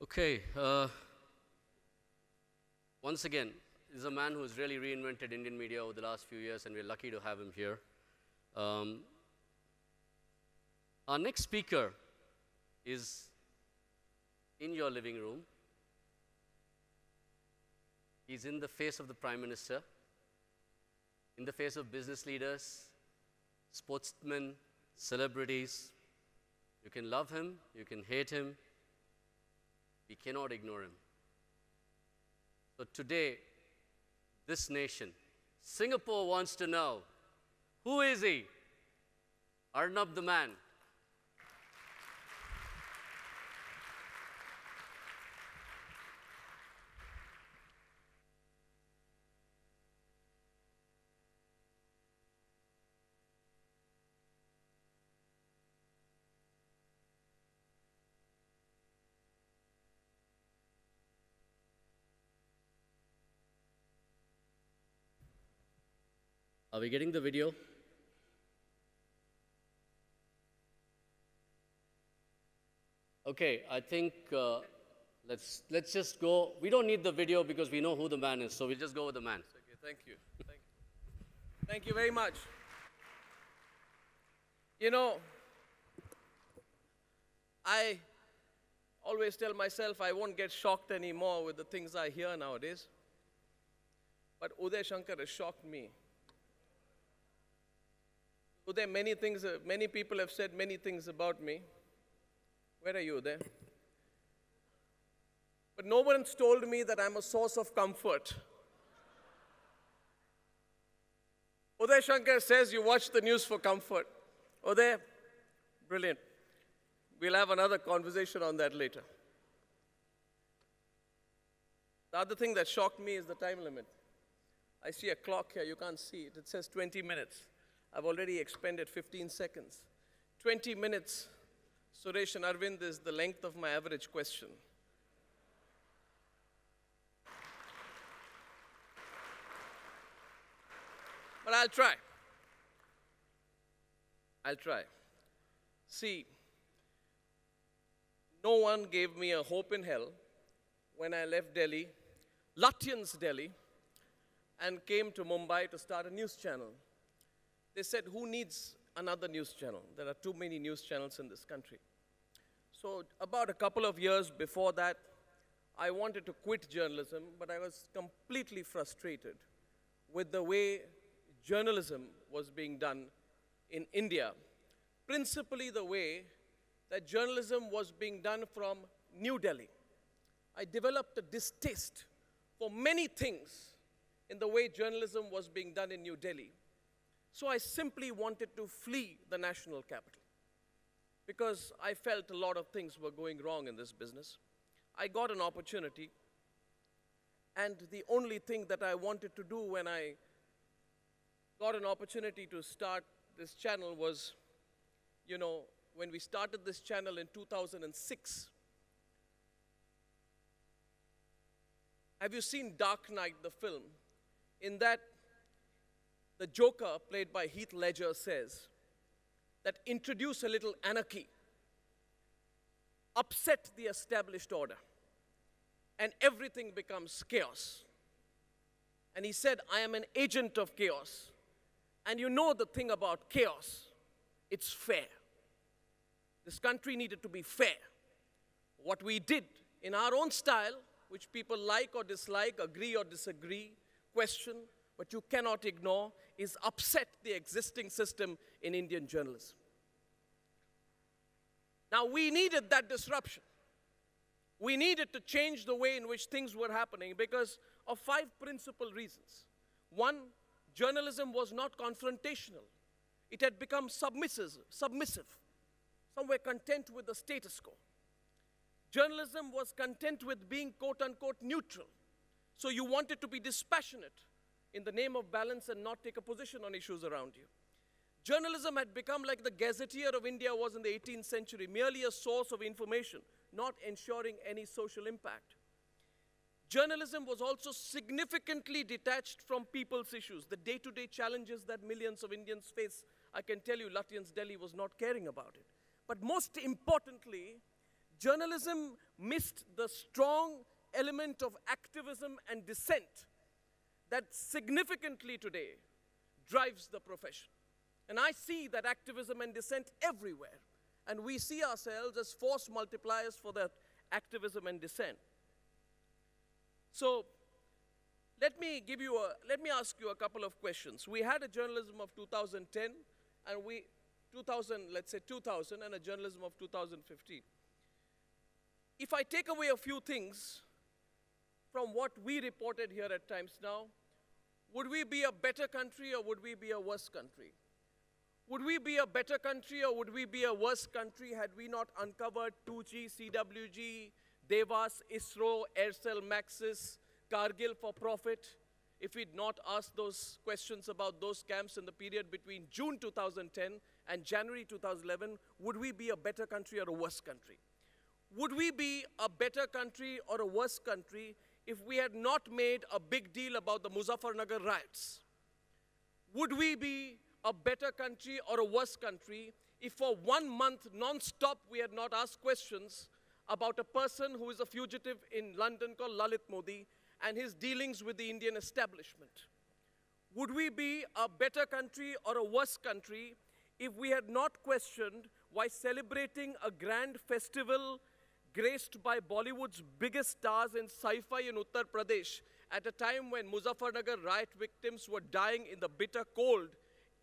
Okay, once again, this is a man who has really reinvented Indian media over the last few years, and we're lucky to have him here. Our next speaker is in your living room. He's in the face of the Prime Minister, in the face of business leaders, sportsmen, celebrities. You can love him, you can hate him. We cannot ignore him. So today, this nation, Singapore wants to know, who is he? Arnab the man. Are we getting the video? Okay, I think let's just go. We don't need the video because we know who the man is, so we'll just go with the man. Okay, thank you. Thank you very much. You know, I always tell myself I won't get shocked anymore with the things I hear nowadays. But Uday Shankar has shocked me. Uday, many people have said many things about me. Where are you, Uday? But no one's told me that I'm a source of comfort. Uday Shankar says you watch the news for comfort. Uday, brilliant. We'll have another conversation on that later. The other thing that shocked me is the time limit. I see a clock here, you can't see it. It says 20 minutes. I've already expended 15 seconds. 20 minutes, Suresh and Arvind, is the length of my average question. But I'll try. I'll try. See, no one gave me a hope in hell when I left Delhi, Lutyens Delhi, and came to Mumbai to start a news channel. They said, who needs another news channel? There are too many news channels in this country. So about a couple of years before that, I wanted to quit journalism, but I was completely frustrated with the way journalism was being done in India, principally the way that journalism was being done from New Delhi. I developed a distaste for many things in the way journalism was being done in New Delhi. So I simply wanted to flee the national capital because I felt a lot of things were going wrong in this business. I got an opportunity, and the only thing that I wanted to do when I got an opportunity to start this channel was, you know, when we started this channel in 2006. Have you seen Dark Knight, the film? In that, the Joker, played by Heath Ledger, says that introduce a little anarchy, upset the established order, and everything becomes chaos. And he said, I am an agent of chaos. And you know the thing about chaos, it's fair. This country needed to be fair. What we did in our own style, which people like or dislike, agree or disagree, question, but you cannot ignore, is upset the existing system in Indian journalism. Now, we needed that disruption. We needed to change the way in which things were happening because of 5 principal reasons. One, journalism was not confrontational. It had become submissive. Some were content with the status quo. Journalism was content with being quote-unquote neutral. So you wanted to be dispassionate in the name of balance and not take a position on issues around you. Journalism had become like the gazetteer of India was in the 18th century, merely a source of information, not ensuring any social impact. Journalism was also significantly detached from people's issues, the day-to-day challenges that millions of Indians face. I can tell you, Lutyens Delhi was not caring about it. But most importantly, journalism missed the strong element of activism and dissent that significantly today drives the profession. And I see that activism and dissent everywhere. And we see ourselves as force multipliers for that activism and dissent. So let me ask you a couple of questions. We had a journalism of 2010 and let's say 2000 and a journalism of 2015. If I take away a few things from what we reported here at Times Now, would we be a better country or would we be a worse country? Would we be a better country or would we be a worse country had we not uncovered 2G, CWG, Devas, ISRO, Aircel Maxis, Kargil for profit? If we'd not asked those questions about those camps in the period between June 2010 and January 2011, would we be a better country or a worse country? Would we be a better country or a worse country if we had not made a big deal about the Muzaffarnagar riots? Would we be a better country or a worse country if for 1 month non-stop we had not asked questions about a person who is a fugitive in London called Lalit Modi and his dealings with the Indian establishment? Would we be a better country or a worse country if we had not questioned why celebrating a grand festival graced by Bollywood's biggest stars in sci-fi in Uttar Pradesh at a time when Muzaffarnagar riot victims were dying in the bitter cold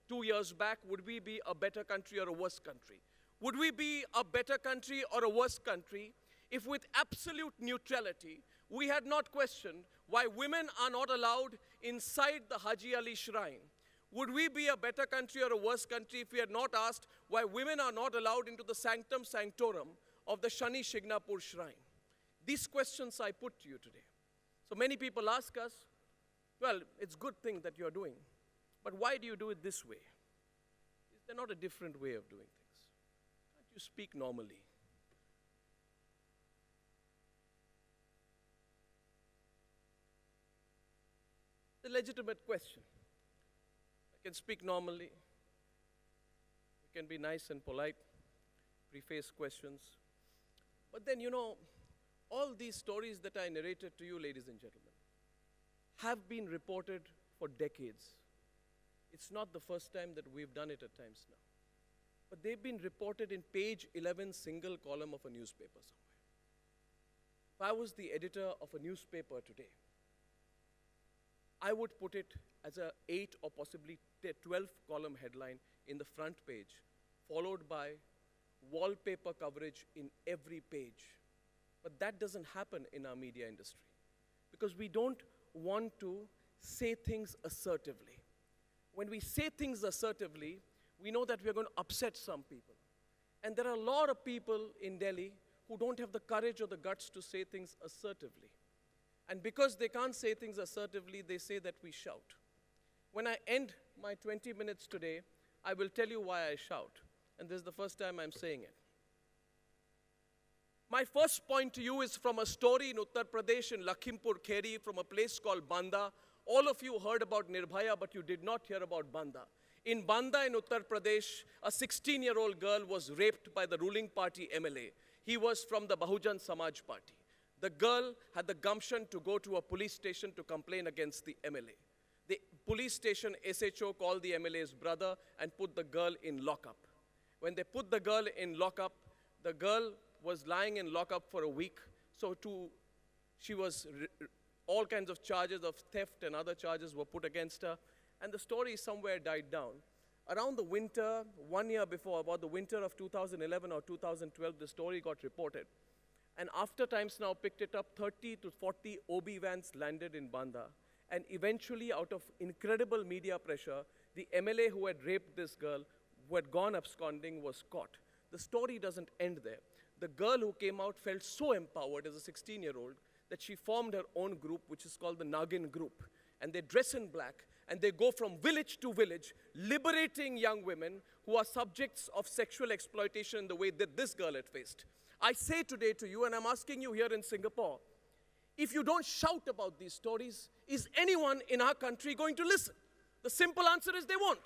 2 years back, would we be a better country or a worse country? Would we be a better country or a worse country if with absolute neutrality we had not questioned why women are not allowed inside the Haji Ali shrine? Would we be a better country or a worse country if we had not asked why women are not allowed into the sanctum sanctorum of the Shani Shignapur shrine? These questions I put to you today. So many people ask us, well, it's a good thing that you're doing, but why do you do it this way? Is there not a different way of doing things? Can't you speak normally? The legitimate question. I can speak normally. We can be nice and polite, preface questions. But then, you know, all these stories that I narrated to you, ladies and gentlemen, have been reported for decades. It's not the first time that we've done it at Times Now. But they've been reported in page 11 single column of a newspaper somewhere. If I was the editor of a newspaper today, I would put it as a 8 or possibly 12 column headline in the front page, followed by wallpaper coverage in every page. But that doesn't happen in our media industry because we don't want to say things assertively. When we say things assertively, we know that we're going to upset some people. And there are a lot of people in Delhi who don't have the courage or the guts to say things assertively. And because they can't say things assertively, they say that we shout. When I end my 20 minutes today, I will tell you why I shout. And this is the first time I'm saying it. My first point to you is from a story in Uttar Pradesh in Lakhimpur Kheri from a place called Banda. All of you heard about Nirbhaya, but you did not hear about Banda. In Banda in Uttar Pradesh, a 16-year-old girl was raped by the ruling party MLA. He was from the Bahujan Samaj Party. The girl had the gumption to go to a police station to complain against the MLA. The police station SHO called the MLA's brother and put the girl in lockup. When they put the girl in lockup, the girl was lying in lockup for a week. So she was, all kinds of charges of theft and other charges were put against her. And the story somewhere died down. Around the winter, 1 year before, about the winter of 2011 or 2012, the story got reported. And after Times Now picked it up, 30 to 40 OB vans landed in Banda. And eventually, out of incredible media pressure, the MLA who had raped this girl, who had gone absconding, was caught. The story doesn't end there. The girl who came out felt so empowered as a 16-year-old that she formed her own group, which is called the Nagin Group. And they dress in black, and they go from village to village, liberating young women who are subjects of sexual exploitation in the way that this girl had faced. I say today to you, and I'm asking you here in Singapore, if you don't shout about these stories, is anyone in our country going to listen? The simple answer is they won't.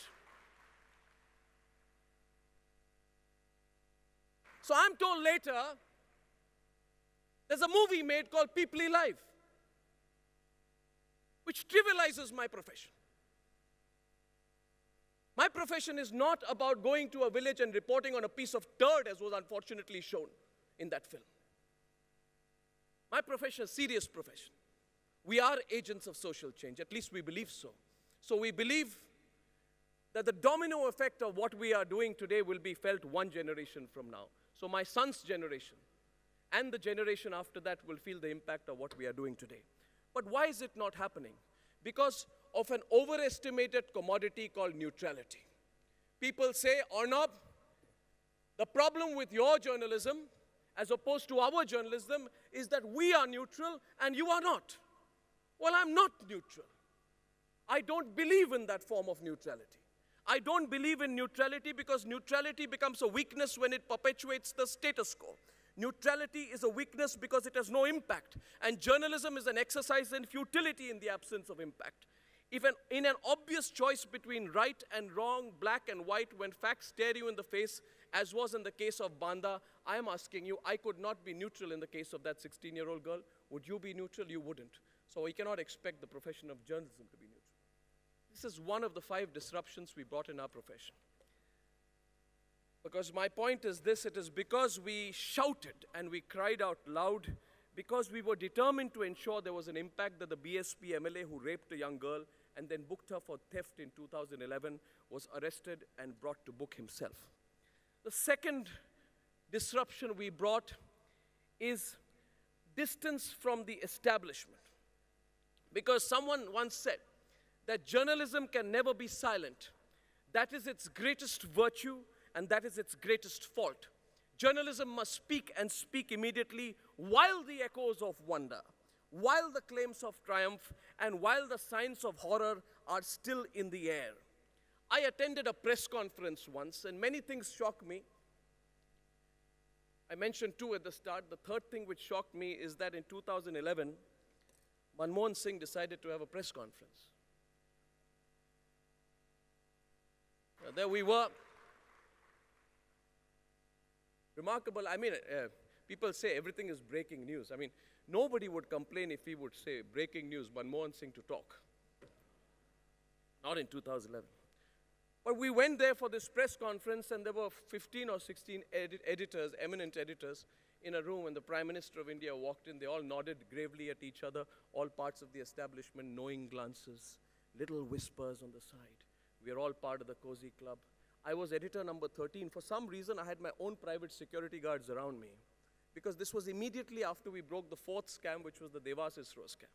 So I'm told later There's a movie made called Peoply Life, which trivializes my profession. My profession is not about going to a village and reporting on a piece of turd, as was unfortunately shown in that film. My profession is a serious profession. We are agents of social change, at least we believe so. So we believe that the domino effect of what we are doing today will be felt one generation from now. So my son's generation and the generation after that will feel the impact of what we are doing today. But why is it not happening? Because of an overestimated commodity called neutrality. People say, Arnab, the problem with your journalism as opposed to our journalism is that we are neutral and you are not. Well, I'm not neutral. I don't believe in that form of neutrality. I don't believe in neutrality because neutrality becomes a weakness when it perpetuates the status quo. Neutrality is a weakness because it has no impact. And journalism is an exercise in futility in the absence of impact. If in an obvious choice between right and wrong, black and white, when facts stare you in the face, as was in the case of Banda, I am asking you, I could not be neutral in the case of that 16-year-old girl. Would you be neutral? You wouldn't. So we cannot expect the profession of journalism to be neutral. This is one of the 5 disruptions we brought in our profession. Because my point is this, it is because we shouted and we cried out loud, because we were determined to ensure there was an impact, that the BSP MLA who raped a young girl and then booked her for theft in 2011 was arrested and brought to book himself. The second disruption we brought is distance from the establishment. Because someone once said that journalism can never be silent. That is its greatest virtue, and that is its greatest fault. Journalism must speak and speak immediately while the echoes of wonder, while the claims of triumph, and while the signs of horror are still in the air. I attended a press conference once, and many things shocked me. I mentioned 2 at the start. The third thing which shocked me is that in 2011, Manmohan Singh decided to have a press conference. There we were. Remarkable. I mean, people say everything is breaking news. I mean, nobody would complain if he would say, breaking news, Manmohan Singh to talk. Not in 2011. But we went there for this press conference, and there were 15 or 16 editors, eminent editors, in a room, and the Prime Minister of India walked in. They all nodded gravely at each other, all parts of the establishment, knowing glances, little whispers on the side. We are all part of the cozy club. I was editor number 13. For some reason, I had my own private security guards around me, because this was immediately after we broke the 4th scam, which was the Devas ISRO scam.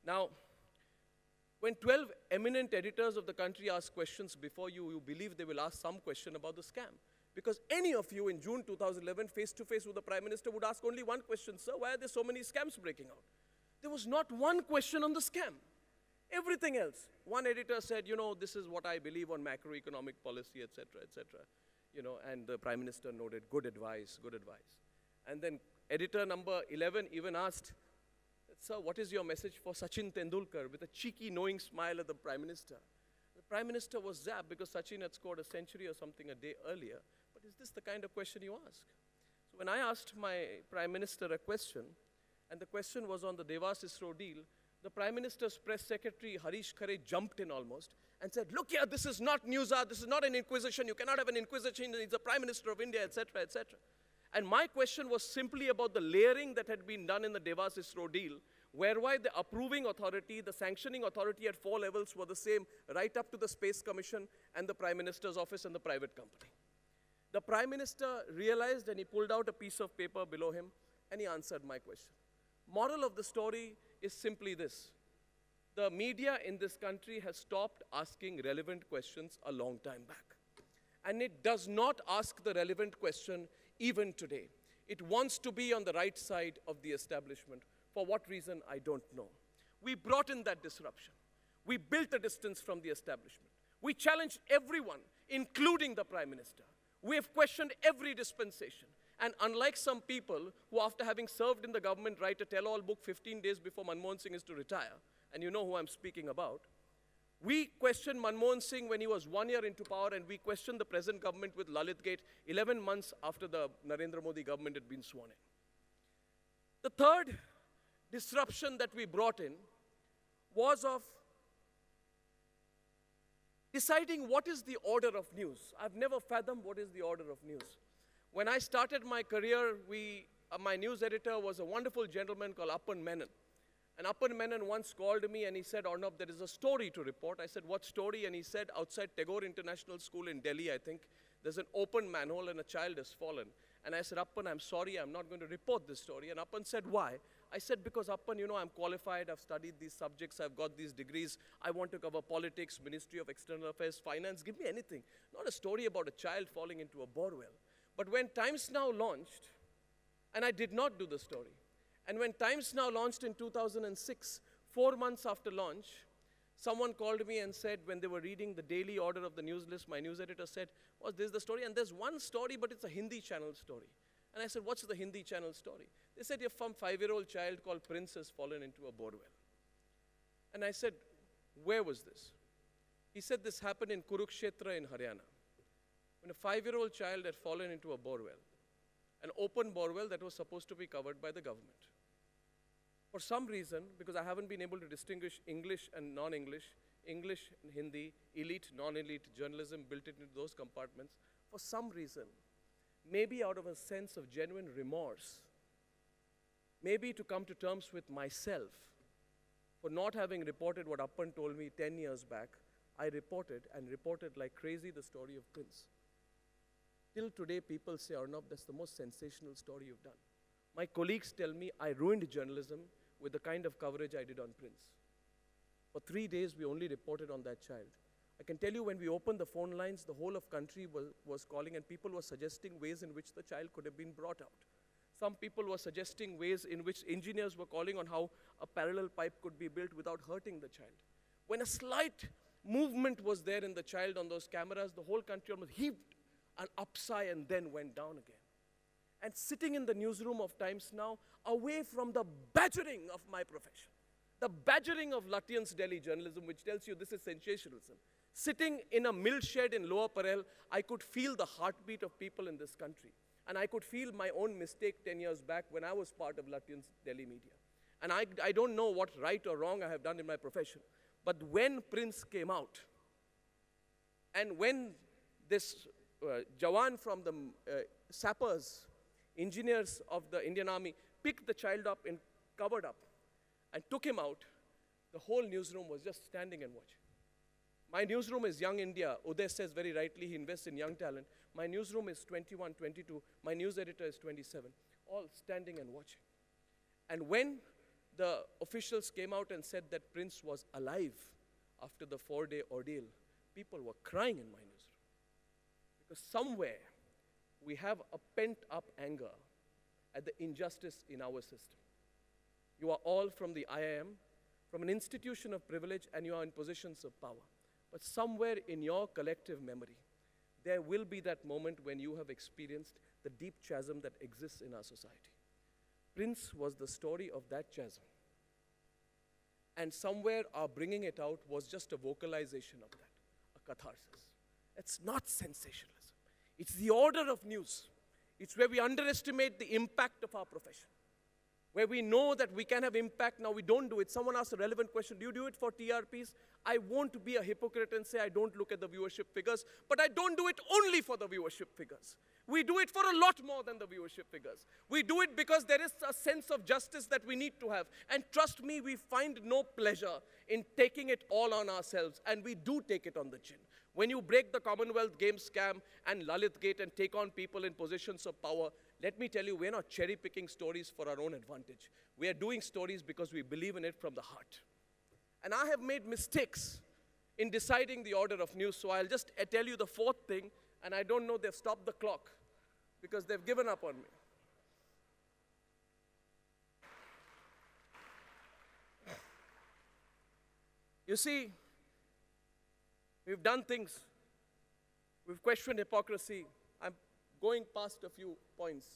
Now, when 12 eminent editors of the country ask questions before you, you believe they will ask some question about the scam. Because any of you in June 2011, face-to-face with the Prime Minister, would ask only one question, sir, why are there so many scams breaking out? There was not one question on the scam. Everything else. One editor said, you know, this is what I believe on macroeconomic policy, etc., etc. You know, and the Prime Minister noted, good advice, good advice. And then editor number 11 even asked, sir, what is your message for Sachin Tendulkar, with a cheeky, knowing smile at the Prime Minister? The Prime Minister was zapped because Sachin had scored a century or something a day earlier. But is this the kind of question you ask? So when I asked my Prime Minister a question, and the question was on the Devas ISRO deal, the Prime Minister's press secretary, Harish Khare, jumped in almost and said, look here, this is not Newsa, this is not an inquisition, you cannot have an inquisition, he's the Prime Minister of India, etc., etc. And my question was simply about the layering that had been done in the Devas ISRO deal, whereby the approving authority, the sanctioning authority at 4 levels were the same, right up to the Space Commission and the Prime Minister's office and the private company. The Prime Minister realized, and he pulled out a piece of paper below him, and he answered my question. Moral of the story is simply this. The media in this country has stopped asking relevant questions a long time back. And it does not ask the relevant question even today. It wants to be on the right side of the establishment. For what reason, I don't know. We brought in that disruption. We built a distance from the establishment. We challenged everyone, including the Prime Minister. We have questioned every dispensation. And unlike some people who, after having served in the government, write a tell-all book 15 days before Manmohan Singh is to retire, and you know who I'm speaking about, we questioned Manmohan Singh when he was 1 year into power, and we questioned the present government with Lalit Gate 11 months after the Narendra Modi government had been sworn in. The third disruption that we brought in was of deciding what is the order of news. I've never fathomed what is the order of news. When I started my career, my news editor was a wonderful gentleman called Appan Menon. And Appan Menon once called me and he said, Arnab, there is a story to report. I said, what story? And he said, outside Tagore International School in Delhi, I think, there's an open manhole and a child has fallen. And I said, Appan, I'm sorry, I'm not going to report this story. And Appan said, why? I said, because Appan, you know, I'm qualified, I've studied these subjects, I've got these degrees. I want to cover politics, Ministry of External Affairs, finance, give me anything. Not a story about a child falling into a borewell. But when Times Now launched, and I did not do the story, and when Times Now launched in 2006, 4 months after launch, someone called me and said, when they were reading the daily order of the news list, my news editor said, oh, this is the story, and there's one story, but it's a Hindi channel story. And I said, what's the Hindi channel story? They said, a 5-year-old child called Prince has fallen into a borewell. And I said, where was this? He said, this happened in Kurukshetra in Haryana. When a 5-year-old child had fallen into a borewell, an open borewell that was supposed to be covered by the government. For some reason, because I haven't been able to distinguish English and non-English, English and Hindi, elite, non-elite journalism built it into those compartments, for some reason, maybe out of a sense of genuine remorse, maybe to come to terms with myself for not having reported what Appan told me 10 years back, I reported like crazy the story of Prince. Till today, people say, Arnab, that's the most sensational story you've done. My colleagues tell me I ruined journalism with the kind of coverage I did on Prince. For 3 days, we only reported on that child. I can tell you when we opened the phone lines, the whole of country was calling and people were suggesting ways in which the child could have been brought out. Some people were suggesting ways in which engineers were calling on how a parallel pipe could be built without hurting the child. When a slight movement was there in the child on those cameras, the whole country almost heaved an upsigh and then went down again. And sitting in the newsroom of Times Now, away from the badgering of my profession, the badgering of Lutyens' Delhi journalism, which tells you this is sensationalism. Sitting in a mill shed in Lower Parel, I could feel the heartbeat of people in this country. And I could feel my own mistake 10 years back when I was part of Lutyens' Delhi media. And I don't know what right or wrong I have done in my profession. But when Prince came out, and when this Jawan from the sappers, engineers of the Indian Army, picked the child up and covered up and took him out, the whole newsroom was just standing and watching. My newsroom is Young India. Uday says very rightly he invests in young talent. My newsroom is 21, 22. My news editor is 27. All standing and watching. And when the officials came out and said that Prince was alive after the 4-day ordeal, people were crying in my newsroom. Because somewhere we have a pent-up anger at the injustice in our system. You are all from the IIM, from an institution of privilege, and you are in positions of power. But somewhere in your collective memory, there will be that moment when you have experienced the deep chasm that exists in our society. Prince was the story of that chasm. And somewhere our bringing it out was just a vocalization of that, a catharsis. It's not sensationalism. It's the order of news. It's where we underestimate the impact of our profession. Where we know that we can have impact, now we don't do it. Someone asked a relevant question, do you do it for TRPs? I won't be a hypocrite and say I don't look at the viewership figures, but I don't do it only for the viewership figures. We do it for a lot more than the viewership figures. We do it because there is a sense of justice that we need to have. And trust me, we find no pleasure in taking it all on ourselves, and we do take it on the chin. When you break the Commonwealth Games scam and Lalit Gate and take on people in positions of power, let me tell you, we're not cherry-picking stories for our own advantage. We are doing stories because we believe in it from the heart. And I have made mistakes in deciding the order of news, so I'll just tell you the fourth thing, and I don't know, they've stopped the clock because they've given up on me. You see, we've done things. We've questioned hypocrisy. I'm going past a few points.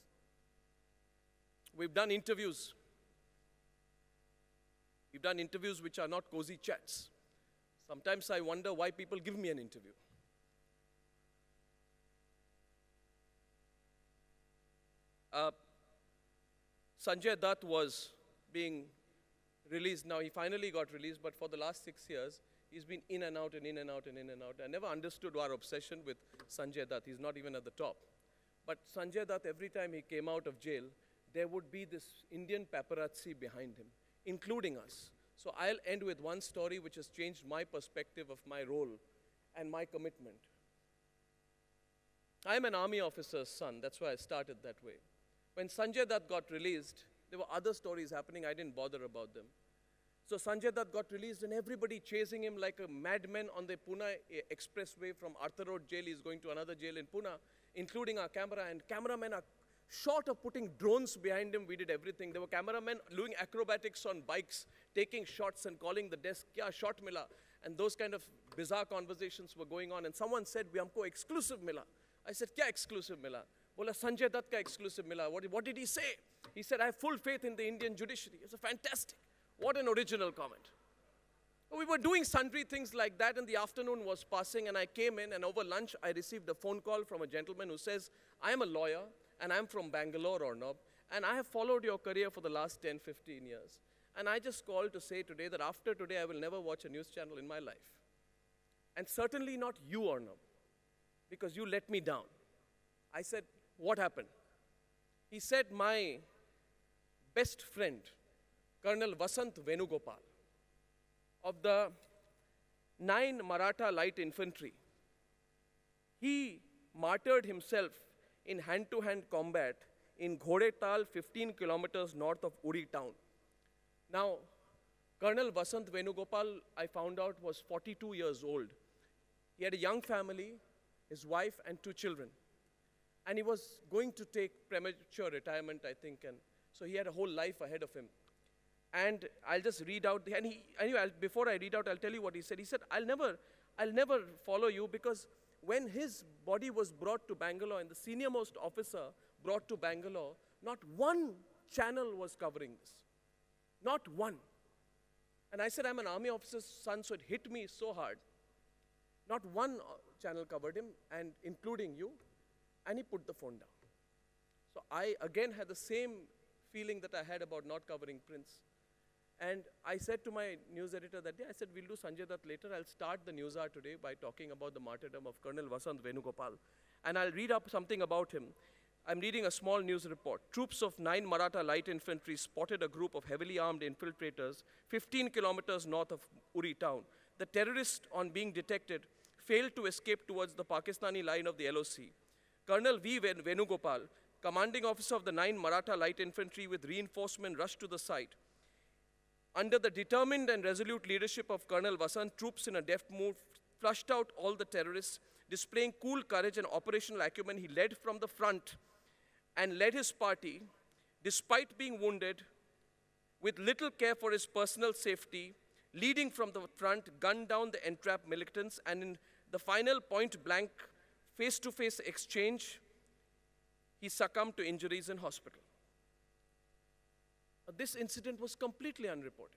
We've done interviews. We've done interviews which are not cozy chats. Sometimes I wonder why people give me an interview. Sanjay Dutt was being released. Now, he finally got released, but for the last 6 years, he's been in and out and in and out and in and out. I never understood our obsession with Sanjay Dutt. He's not even at the top. But Sanjay Dutt, every time he came out of jail, there would be this Indian paparazzi behind him, including us. So I'll end with one story which has changed my perspective of my role and my commitment. I'm an army officer's son. That's why I started that way. When Sanjay Dutt got released, there were other stories happening. I didn't bother about them. So Sanjay Dutt got released and everybody chasing him like a madman on the Pune expressway from Arthur Road jail. He's going to another jail in Pune, including our camera. And cameramen are short of putting drones behind him. We did everything. There were cameramen doing acrobatics on bikes, taking shots and calling the desk, kya shot mila? And those kind of bizarre conversations were going on. And someone said, "Humko exclusive mila." I said, "Kya exclusive mila?" Bola, "Sanjay Dutt ka exclusive mila." What did he say? He said, "I have full faith in the Indian judiciary." It's a fantastic. What an original comment. We were doing sundry things like that, and the afternoon was passing, and I came in, and over lunch, I received a phone call from a gentleman who says, "I am a lawyer, and I'm from Bangalore, Arnab, and I have followed your career for the last 10, 15 years. And I just called to say today that after today, I will never watch a news channel in my life. And certainly not you, Arnab, because you let me down." I said, "What happened?" He said, "My best friend, Colonel Vasant Venugopal, of the 9 Maratha Light Infantry, he martyred himself in hand-to-hand combat in Ghodetal, 15 kilometers north of Uri town." Now, Colonel Vasant Venugopal, I found out, was 42 years old. He had a young family, his wife and 2 children. And he was going to take premature retirement, I think, and so he had a whole life ahead of him. And I'll just read out, before I read out, I'll tell you what he said. He said, I'll never follow you, because when his body was brought to Bangalore and the senior most officer brought to Bangalore, not one channel was covering this. Not one. And I said, I'm an army officer's son, so it hit me so hard. Not one channel covered him, and including you, and he put the phone down. So I again had the same feeling that I had about not covering Prince. And I said to my news editor that day, I said, we'll do Sanjay Dutt later. I'll start the news hour today by talking about the martyrdom of Colonel Vasant Venugopal. And I'll read up something about him. I'm reading a small news report. Troops of 9 Maratha Light Infantry spotted a group of heavily armed infiltrators 15 kilometers north of Uri town. The terrorists, on being detected, failed to escape towards the Pakistani line of the LOC. Colonel V. Venugopal, commanding officer of the 9 Maratha Light Infantry with reinforcement, rushed to the site. Under the determined and resolute leadership of Colonel Vasant, troops in a deft move flushed out all the terrorists. Displaying cool courage and operational acumen, he led from the front and led his party, despite being wounded, with little care for his personal safety, leading from the front, gunned down the entrapped militants, and in the final point-blank, face-to-face exchange, he succumbed to injuries in hospital. This incident was completely unreported.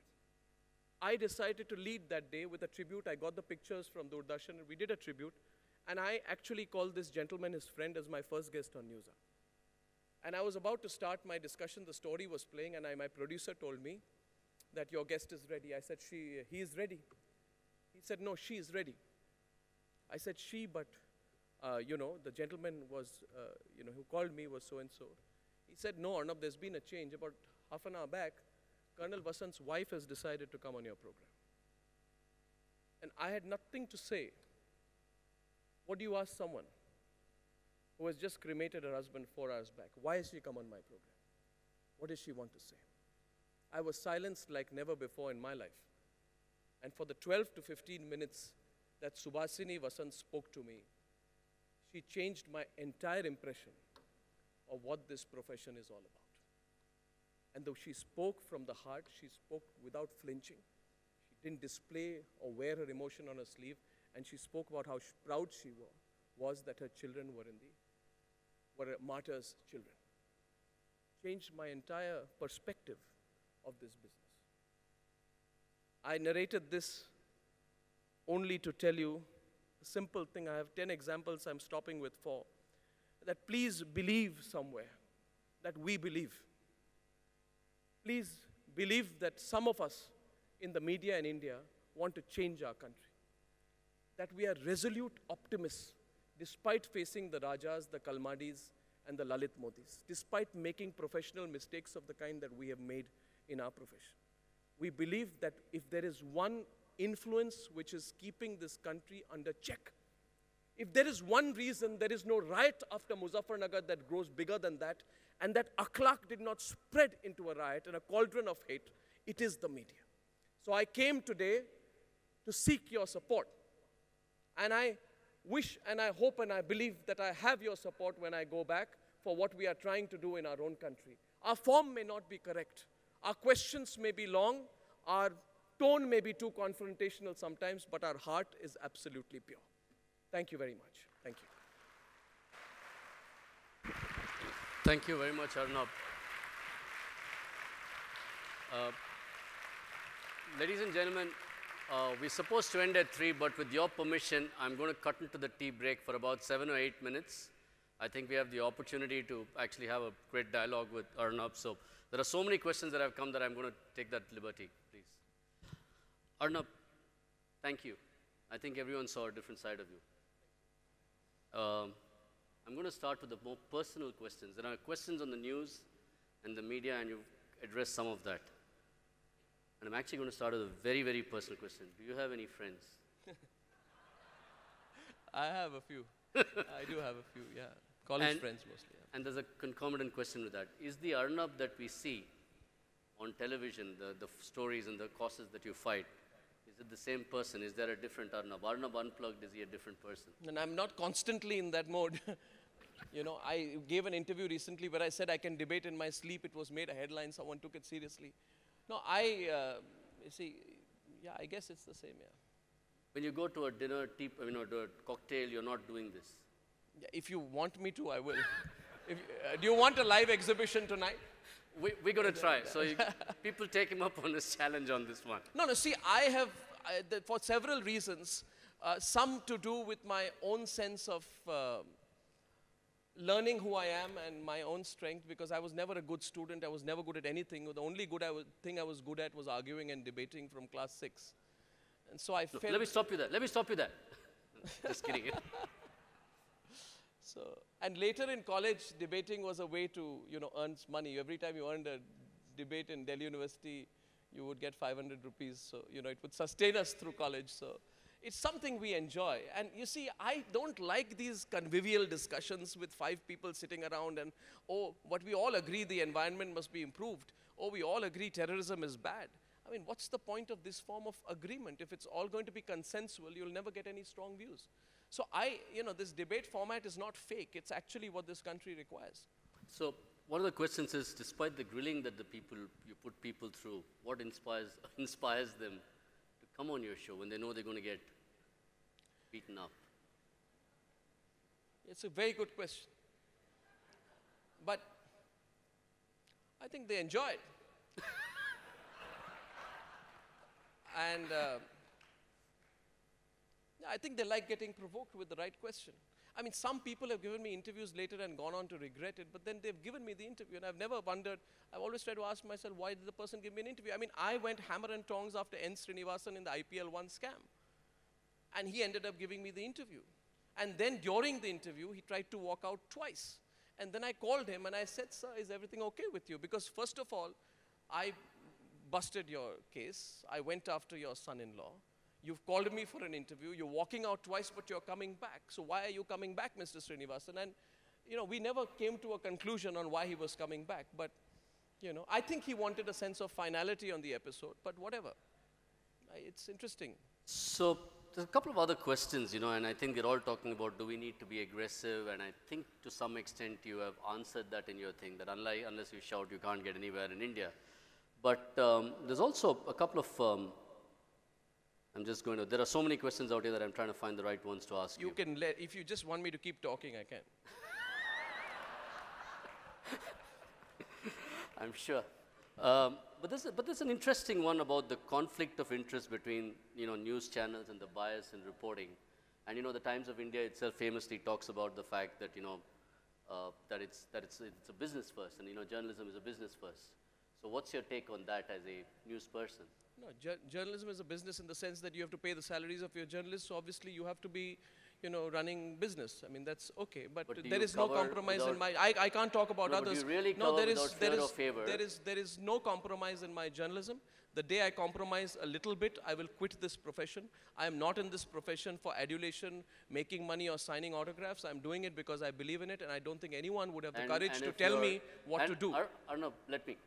I decided to lead that day with a tribute. I got the pictures from Doordarshan, and we did a tribute. And I actually called this gentleman his friend as my first guest on News Hour. And I was about to start my discussion. The story was playing, and my producer told me that your guest is ready. I said, he is ready. He said, no, she is ready. I said, she, but, the gentleman was, who called me was so-and-so. He said, no, Arnab, there's been a change. About half an hour back, Colonel Vasant's wife has decided to come on your program. And I had nothing to say. What do you ask someone who has just cremated her husband 4 hours back? Why has she come on my program? What does she want to say? I was silenced like never before in my life. And for the 12 to 15 minutes that Subhasini Vasant spoke to me, she changed my entire impression of what this profession is all about. And though she spoke from the heart, she spoke without flinching. She didn't display or wear her emotion on her sleeve, and she spoke about how proud she was that her children were martyrs' children. Changed my entire perspective of this business. I narrated this only to tell you a simple thing. I have 10 examples I'm stopping with 4. That please believe somewhere that we believe. please believe that some of us in the media in India want to change our country. That we are resolute optimists, despite facing the Rajas, the Kalmadis, and the Lalit Modis, despite making professional mistakes of the kind that we have made in our profession. We believe that if there is one influence which is keeping this country under check, if there is one reason there is no riot after Muzaffarnagar that grows bigger than that, and that akhlaq did not spread into a riot and a cauldron of hate, it is the media. So I came today to seek your support. And I wish and I hope and I believe that I have your support when I go back for what we are trying to do in our own country. Our form may not be correct. Our questions may be long. Our tone may be too confrontational sometimes, but our heart is absolutely pure. Thank you very much. Thank you. Thank you very much, Arnab. Ladies and gentlemen, we're supposed to end at 3, but with your permission, I'm going to cut into the tea break for about 7 or 8 minutes. I think we have the opportunity to actually have a great dialogue with Arnab. So there are so many questions that have come that I'm going to take that liberty, please. Arnab, thank you. I think everyone saw a different side of you. I'm going to start with the more personal questions. There are questions on the news and the media, and you've addressed some of that. And I'm actually going to start with a very, very personal question. Do you have any friends? I have a few. I do have a few, yeah. College friends mostly. Yeah. And there's a concomitant question with that. Is the Arnab that we see on television, the stories and the causes that you fight, is it the same person? Is there a different Arnab? Arnab Unplugged, is he a different person? And I'm not constantly in that mode. You know, I gave an interview recently where I said I can debate in my sleep. It was made a headline. Someone took it seriously. No, you see, yeah, I guess it's the same, yeah. When you go to a dinner, to a cocktail, you're not doing this. Yeah, if you want me to, I will. If, do you want a live exhibition tonight? We're going to try. So people take him up on this challenge on this one. No, see, I have, for several reasons, some to do with my own sense of learning who I am and my own strength, because I was never a good student. I was never good at anything. The only thing I was good at was arguing and debating from class 6. And so I felt... Let me stop you there. Let me stop you there. Just kidding. So, and later in college, debating was a way to, earn money. Every time you earned a debate in Delhi University, you would get 500 rupees. So, it would sustain us through college. So it's something we enjoy. And you see, I don't like these convivial discussions with 5 people sitting around and, oh, but we all agree the environment must be improved. Oh, we all agree terrorism is bad. I mean, what's the point of this form of agreement? If it's all going to be consensual, you'll never get any strong views. So this debate format is not fake. It's actually what this country requires. So one of the questions is, despite the grilling that you put people through, what inspires them to come on your show when they know they're going to get beaten up? It's a very good question. But I think they enjoy it. And I think they like getting provoked with the right question. I mean, some people have given me interviews later and gone on to regret it, but then they've given me the interview, and I've never wondered. I've always tried to ask myself, why did the person give me an interview? I mean, I went hammer and tongs after N. Srinivasan in the IPL1 scam, and he ended up giving me the interview. And then during the interview, he tried to walk out twice. And then I called him and I said, sir, is everything okay with you? Because first of all, I busted your case. I went after your son-in-law. You've called me for an interview. You're walking out twice, but you're coming back. So why are you coming back, Mr. Srinivasan? And, we never came to a conclusion on why he was coming back. But, I think he wanted a sense of finality on the episode. But whatever. It's interesting. So there's a couple of other questions, and I think they're all talking about, do we need to be aggressive? And I think to some extent you have answered that in your thing, that unless you shout, you can't get anywhere in India. But there's also a couple of, there are so many questions out here that I'm trying to find the right ones to ask you. You can if you just want me to keep talking, I can. I'm sure. But there's an interesting one about the conflict of interest between, news channels and the bias in reporting. And, the Times of India itself famously talks about the fact that, that it's a business first, and, journalism is a business first. So what's your take on that as a news person? No, journalism is a business in the sense that you have to pay the salaries of your journalists. So obviously you have to be, running business. I mean, that's okay. But But do there you is no cover compromise in without- my, I can't talk about No, but do others. you really No, cover there is, without there fear or is, favor? there is no compromise in my journalism. The day I compromise a little bit, I will quit this profession. I am not in this profession for adulation, making money or signing autographs. I'm doing it because I believe in it, and I don't think anyone would have the courage to if tell you're- me what to do. Arnab, let me.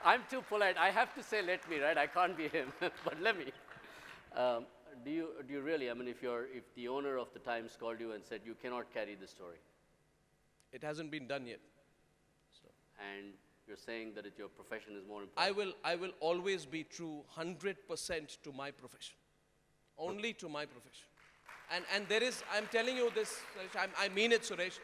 I'm too polite. I have to say let me, right? I can't be him, but let me. Do you really, I mean, if the owner of the Times called you and said you cannot carry the story, It hasn't been done yet. and you're saying that your profession is more important? I will always be true 100% to my profession. Only to my profession. And there is, I'm telling you this, Suresh, I mean it, Suresh.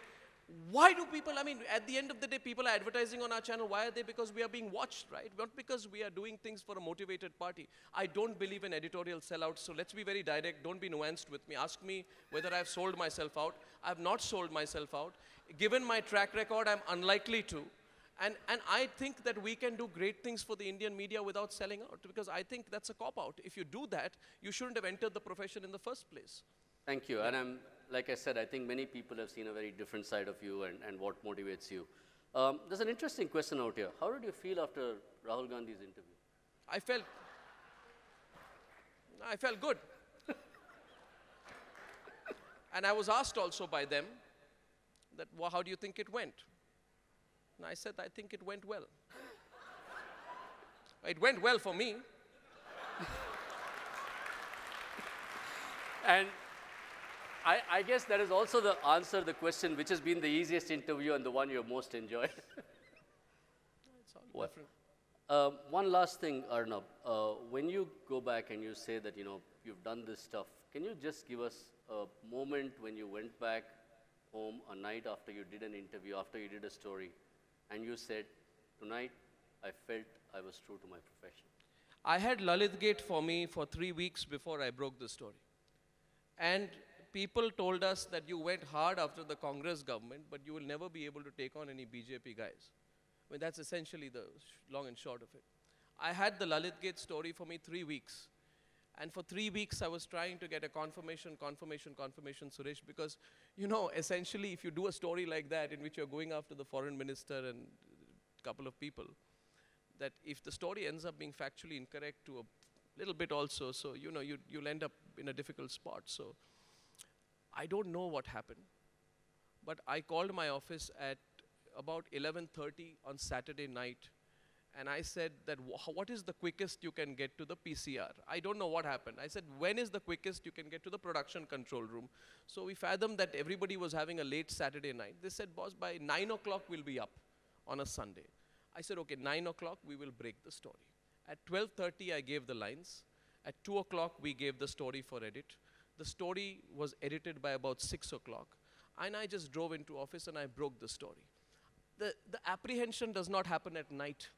Why do people, I mean, at the end of the day, people are advertising on our channel. Why are they? Because we are being watched, right? Not because we are doing things for a motivated party. I don't believe in editorial sellouts, so let's be very direct. Don't be nuanced with me. Ask me whether I've sold myself out. I've not sold myself out. Given my track record, I'm unlikely to. And I think that we can do great things for the Indian media without selling out, because I think that's a cop-out. If you do that, you shouldn't have entered the profession in the first place. Thank you. And like I said, I think many people have seen a very different side of you and what motivates you. There's an interesting question out here. How did you feel after Rahul Gandhi's interview? I felt good. And I was asked also by them that, well, how do you think it went? And I said, I think it went well. It went well for me. And I guess that is also the answer to the question, which has been the easiest interview and the one you've most enjoyed. It's all different. One last thing, Arnab. When you go back and you say that, you've done this stuff, can you just give us a moment when you went back home a night after you did an interview, after you did a story, and you said, tonight I felt I was true to my profession? I had Lalit Gate for me for 3 weeks before I broke the story. And people told us that you went hard after the Congress government, but you will never be able to take on any BJP guys. I mean, that's essentially the long and short of it. I had the Lalit Gate story for me 3 weeks. And for 3 weeks, I was trying to get a confirmation, Suresh, because, essentially, if you do a story like that in which you're going after the foreign minister and a couple of people, that if the story ends up being factually incorrect to a little bit also, so, you'll end up in a difficult spot. So I don't know what happened, but I called my office at about 11:30 on Saturday night, and I said that, what is the quickest you can get to the PCR? I don't know what happened. I said, when is the quickest you can get to the production control room? So we fathomed that everybody was having a late Saturday night. They said, boss, by 9 o'clock we'll be up on a Sunday. I said, okay, 9 o'clock we will break the story. At 12:30 I gave the lines. At 2 o'clock we gave the story for edit. The story was edited by about 6 o'clock. And I just drove into office and I broke the story. The apprehension does not happen at night.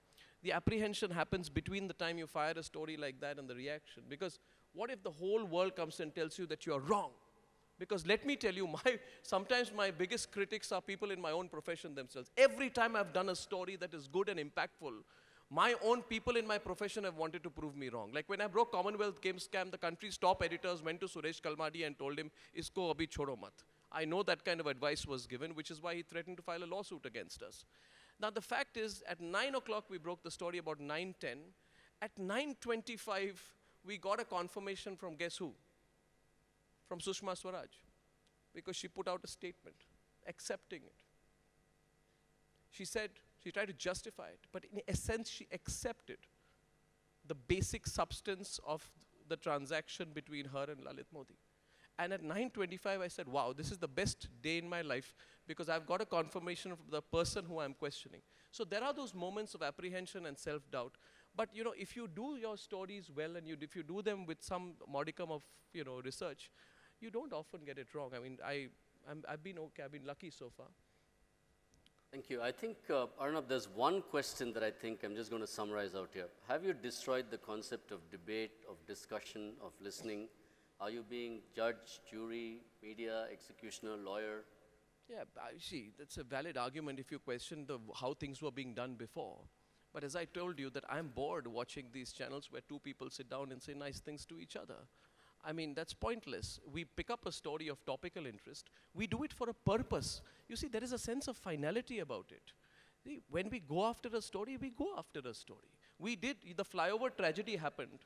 The apprehension happens between the time you fire a story like that and the reaction. Because what if the whole world comes and tells you that you are wrong? Because let me tell you, sometimes my biggest critics are people in my own profession themselves. Every time I've done a story that is good and impactful, my own people in my profession have wanted to prove me wrong. Like when I broke Commonwealth Games scam, the country's top editors went to Suresh Kalmadi and told him, "Isko abhi chodo mat." I know that kind of advice was given, which is why he threatened to file a lawsuit against us. Now the fact is, at 9 o'clock we broke the story, about 9:10. At 9:25, we got a confirmation from guess who? From Sushma Swaraj, because she put out a statement accepting it. She said, she tried to justify it, but in essence, she accepted the basic substance of the transaction between her and Lalit Modi. And at 9:25, I said, wow, this is the best day in my life because I've got a confirmation from the person who I'm questioning. So there are those moments of apprehension and self-doubt. But if you do your stories well and if you do them with some modicum of research, you don't often get it wrong. I mean, I've been okay. I've been lucky so far. Thank you. I think, Arnab, there's one question that I think I'm just going to summarize out here. Have you destroyed the concept of debate, of discussion, of listening? Are you being judge, jury, media, executioner, lawyer? Yeah, see, that's a valid argument if you question how things were being done before. But as I told you, that I'm bored watching these channels where two people sit down and say nice things to each other. I mean, that's pointless. We pick up a story of topical interest. We do it for a purpose. You see, there is a sense of finality about it. See, when we go after a story, we go after a story. We did, the flyover tragedy happened.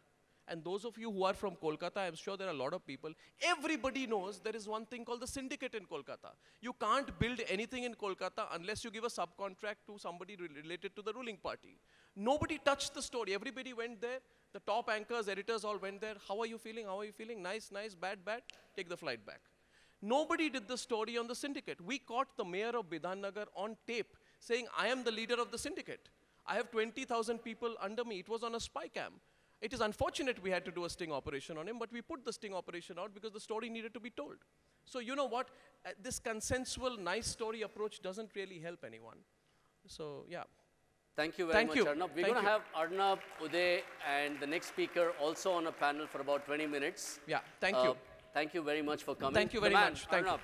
And those of you who are from Kolkata, I'm sure there are a lot of people, everybody knows there is one thing called the syndicate in Kolkata. You can't build anything in Kolkata unless you give a subcontract to somebody related to the ruling party. Nobody touched the story. Everybody went there. The top anchors, editors all went there. How are you feeling? How are you feeling? Nice, nice, bad, bad. Take the flight back. Nobody did the story on the syndicate. We caught the mayor of Bidhannagar on tape saying, I am the leader of the syndicate. I have 20,000 people under me. It was on a spy cam. It is unfortunate we had to do a sting operation on him, but we put the sting operation out because the story needed to be told. So you know what? This consensual, nice story approach doesn't really help anyone. So yeah. Thank you very much, Arnab. We're going to have Arnab, Uday, and the next speaker also on a panel for about 20 minutes. Yeah, thank you. Thank you very much for coming. Thank you very much. Thank you.